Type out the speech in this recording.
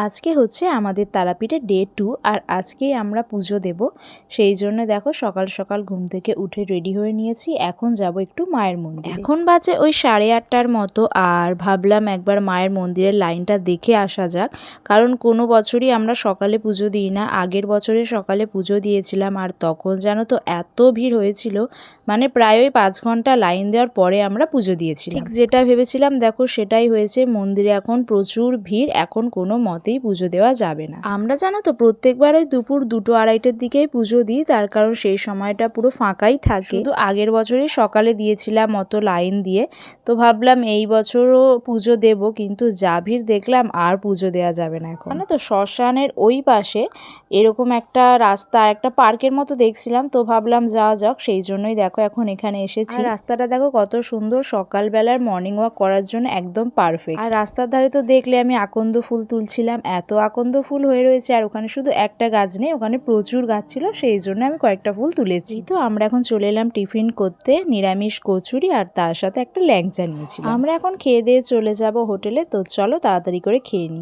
আজকে হচ্ছে আমাদের তারাপীঠের ডে 2 আর আজকেই আমরা পুজো দেব। সেই জন্য দেখো সকাল সকাল ঘুম থেকে উঠে রেডি হয়ে নিয়েছি। এখন যাব একটু মায়ের মন্দিরে। এখন বাজে ওই 8:30টার মতো, আর ভাবলাম একবার মায়ের মন্দিরের লাইনটা দেখে আসা যাক, কারণ কোনো বছরই আমরা সকালে পুজো দিই না। আগের বছরে সকালে পুজো দিয়েছিলাম আর তখন জানো তো এত ভিড় হয়েছিল, মানে প্রায় ওই 5 ঘন্টা লাইন দেওয়ার পরে আমরা পুজো দিয়েছিলাম। ঠিক যেটা ভেবেছিলাম দেখো সেটাই হয়েছে। মন্দিরে এখন প্রচুর ভিড়, এখন কোনো মতেই পুজো দেওয়া যাবে না। আমরা জানো তো প্রত্যেকবার ওই দুপুর 2-2:30টার দিকেই পুজো দিই, তার কারণ সেই সময়টা পুরো ফাঁকাই থাকে। শুধু আগের বছরই সকালে দিয়েছিলাম অত লাইন দিয়ে, তো ভাবলাম এই বছরও পুজো দেব, কিন্তু যা ভিড় দেখলাম আর পুজো দেওয়া যাবে না। এখন জানো তো শ্মশানের ওই পাশে এরকম একটা রাস্তা, একটা পার্কের মতো দেখছিলাম, তো ভাবলাম যাওয়া যাক, সেই জন্যই দেখো এখন এখানে এসেছি। আর রাস্তাটা দেখো কত সুন্দর, সকালবেলার মর্নিং ওয়াক করার জন্য একদম পারফেক্ট। আর রাস্তার ধারে তো দেখলে আমি আকন্দ ফুল তুলছিলাম, এত আকন্দ ফুল হয়ে রয়েছে, আর ওখানে শুধু একটা গাছ নেই, ওখানে প্রচুর গাছ ছিল, সেই জন্য আমি কয়েকটা ফুল তুলেছি। তো আমরা এখন চলে এলাম টিফিন করতে, নিরামিষ কচুরি আর তার সাথে একটা ল্যাংচা নিয়েছিলাম। আমরা এখন খেয়ে দিয়ে চলে যাব হোটেলে, তো চলো তাড়াতাড়ি করে খেয়ে নিই।